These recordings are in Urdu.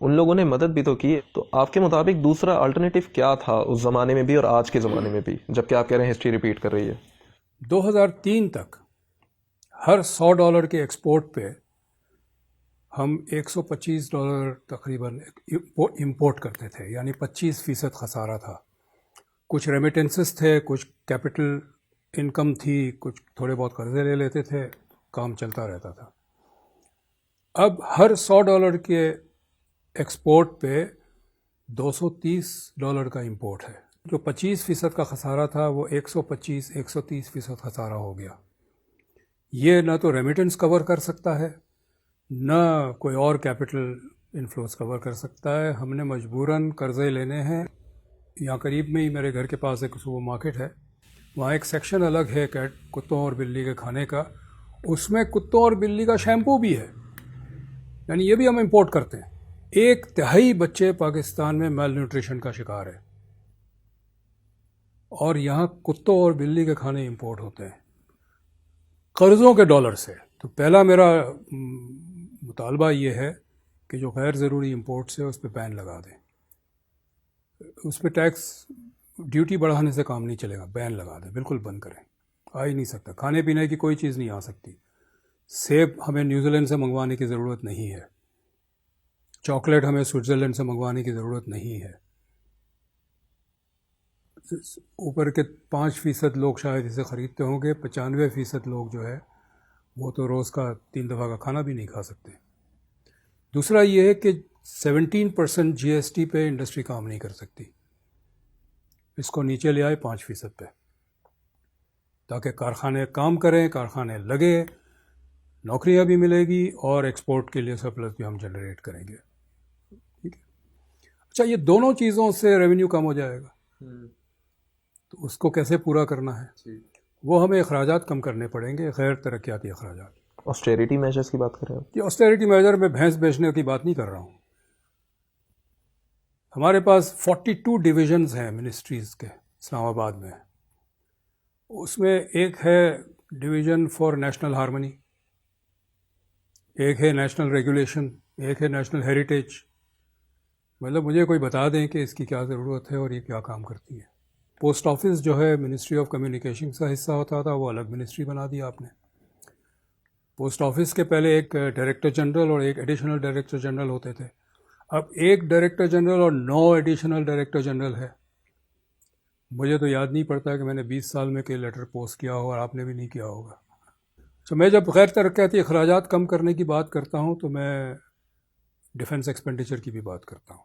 ان لوگوں نے مدد بھی تو کی. تو آپ کے مطابق دوسرا الٹرنیٹیو کیا تھا اس زمانے میں بھی اور آج کے زمانے میں بھی، جبکہ آپ کہہ رہے ہیں ہسٹری ریپیٹ کر رہی ہے؟ 2003 تک ہر $100 کے ایکسپورٹ پہ ہم $125 تقریباً امپورٹ کرتے تھے، یعنی 25% خسارہ تھا. کچھ ریمیٹنسز تھے، کچھ کیپٹل انکم تھی، کچھ تھوڑے بہت قرضے لے لیتے تھے، کام چلتا رہتا تھا. اب ہر $100 کے ایکسپورٹ پہ $230 کا امپورٹ ہے. جو 25% کا خسارہ تھا وہ 125-130% خسارہ ہو گیا. یہ نہ تو ریمیٹنس کور کر سکتا ہے، نہ کوئی اور کیپٹل انفلوز کور کر سکتا ہے. ہم نے مجبوراً قرضے لینے ہیں. یہاں قریب میں ہی میرے گھر کے پاس ایک سپر مارکیٹ ہے، وہاں ایک سیکشن الگ ہے کتوں اور بلی کے کھانے کا. اس میں کتوں اور بلی کا شیمپو بھی ہے، یعنی یہ بھی ہم امپورٹ کرتے ہیں. 1/3 بچے پاکستان میں میل نیوٹریشن کا شکار ہے، اور یہاں کتوں اور بلی کے کھانے امپورٹ ہوتے ہیں قرضوں کے ڈالر سے. تو پہلا میرا مطالبہ یہ ہے کہ جو غیر ضروری امپورٹس ہے اس پہ بین لگا دیں. اس پہ ٹیکس ڈیوٹی بڑھانے سے کام نہیں چلے گا، بین لگا دیں، بالکل بند کریں. آ ہی نہیں سکتا، کھانے پینے کی کوئی چیز نہیں آ سکتی. سیب ہمیں نیوزی لینڈ سے منگوانے کی ضرورت نہیں ہے، چاکلیٹ ہمیں سوئٹزرلینڈ سے منگوانے کی ضرورت نہیں ہے. اوپر کے 5% لوگ شاید اسے خریدتے ہوں گے، 95% لوگ جو ہے وہ تو روز کا 3 دفعہ کا کھانا بھی نہیں کھا سکتے. دوسرا یہ ہے کہ 17% GST پہ انڈسٹری کام نہیں کر سکتی. اس کو نیچے لے آئے 5% پہ، تاکہ کارخانے کام کریں، کارخانے لگے، نوکریاں بھی ملے گی اور ایکسپورٹ کے لیے سرپلس بھی ہم جنریٹ کریں گے. ٹھیک ہے. اچھا، یہ دونوں چیزوں سے ریونیو کم ہو جائے گا، تو اس کو کیسے پورا کرنا ہے؟ وہ ہمیں اخراجات کم کرنے پڑیں گے، غیر ترقیاتی اخراجات. آسٹیریٹی میجرز کی بات کر رہے ہیں؟ یہ آسٹیریٹی میجر میں بھینس بیچنے کی بات نہیں کر رہا ہوں. ہمارے پاس 42 ڈویژنز ہیں منسٹریز کے اسلام آباد میں. اس میں ایک ہے ڈویژن فار نیشنل ہارمنی، ایک ہے نیشنل ریگولیشن، ایک ہے نیشنل ہیریٹیج. مطلب مجھے کوئی بتا دیں کہ اس کی کیا ضرورت ہے اور یہ کیا کام کرتی ہے. پوسٹ آفس جو ہے منسٹری آف کمیونیکیشن کا حصہ ہوتا تھا، وہ الگ منسٹری بنا دیا آپ نے. پوسٹ آفس کے پہلے ایک ڈائریکٹر جنرل اور ایک ایڈیشنل ڈائریکٹر جنرل ہوتے تھے. اب ایک ڈائریکٹر جنرل اور 9 ایڈیشنل ڈائریکٹر جنرل ہے. مجھے تو یاد نہیں پڑتا کہ میں نے 20 سال میں کوئی لیٹر پوسٹ کیا ہو، اور آپ نے بھی نہیں کیا ہوگا. تو میں جب غیر ترقیاتی اخراجات کم کرنے کی بات کرتا ہوں تو میں ڈیفنس ایکسپینڈیچر کی بھی بات کرتا ہوں.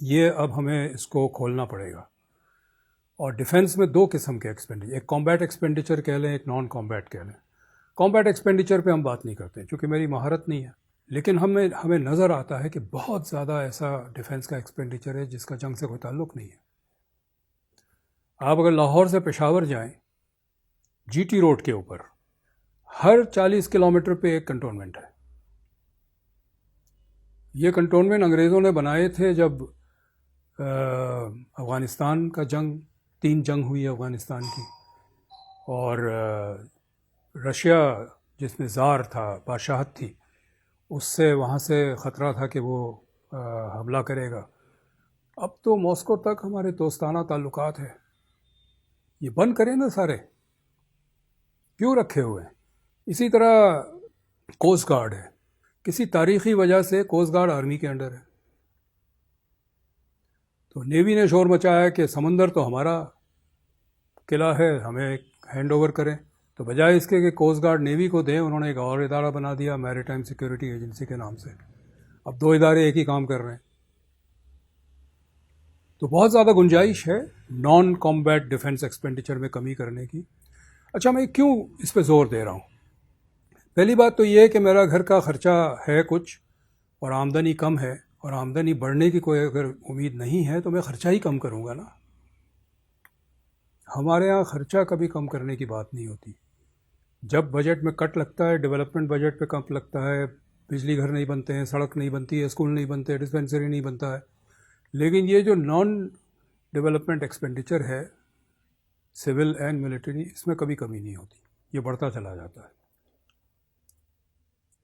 یہ اب ہمیں اس کو کھولنا پڑے گا. اور ڈیفنس میں 2 قسم کے ایکسپینڈیچر، ایک کامبیٹ ایکسپینڈیچر کہہ لیں، ایک نان کامبیٹ کہہ لیں. کامبیٹ ایکسپینڈیچر پہ ہم بات نہیں کرتے چونکہ میری مہارت نہیں ہے، لیکن ہمیں نظر آتا ہے کہ بہت زیادہ ایسا ڈیفنس کا ایکسپینڈیچر ہے جس کا جنگ سے کوئی تعلق نہیں ہے. آپ اگر لاہور سے پشاور جائیں، GT روڈ کے اوپر ہر 40 کلومیٹر پہ ایک کنٹونمنٹ ہے. یہ کنٹونمنٹ انگریزوں نے بنائے تھے جب افغانستان کا جنگ 3 جنگ ہوئی افغانستان کی، اور رشیا جس میں زار تھا، بادشاہت تھی، اس سے وہاں سے خطرہ تھا کہ وہ حملہ کرے گا. اب تو ماسکو تک ہمارے دوستانہ تعلقات ہیں. یہ بند کریں نا سارے، کیوں رکھے ہوئے ہیں؟ اسی طرح کوسٹ گارڈ ہے، کسی تاریخی وجہ سے کوسٹ گارڈ آرمی کے انڈر ہے. تو نیوی نے شور مچایا کہ سمندر تو ہمارا قلعہ ہے، ہمیں ہینڈ اوور کریں. تو بجائے اس کے کہ کوسٹ گارڈ نیوی کو دیں، انہوں نے ایک اور ادارہ بنا دیا میری ٹائم سیکورٹی ایجنسی کے نام سے. اب 2 ادارے ایک ہی کام کر رہے ہیں. تو بہت زیادہ گنجائش ہے نان کامبیٹ ڈیفنس ایکسپینڈیچر میں کمی کرنے کی. اچھا، میں کیوں اس پہ زور دے رہا ہوں؟ پہلی بات تو یہ ہے کہ میرا گھر کا خرچہ ہے کچھ، اور آمدنی کم ہے، اور آمدنی بڑھنے کی کوئی اگر امید نہیں ہے تو میں خرچہ ہی کم کروں گا نا. ہمارے ہاں خرچہ کبھی کم کرنے کی بات نہیں ہوتی. جب بجٹ میں کٹ لگتا ہے، ڈیولپمنٹ بجٹ پہ کم لگتا ہے، بجلی گھر نہیں بنتے ہیں، سڑک نہیں بنتی ہے، اسکول نہیں بنتے، ڈسپینسری نہیں بنتا ہے. لیکن یہ جو نان ڈیولپمنٹ ایکسپینڈیچر ہے، سول اینڈ ملٹری، اس میں کبھی کمی نہیں ہوتی، یہ بڑھتا چلا جاتا ہے.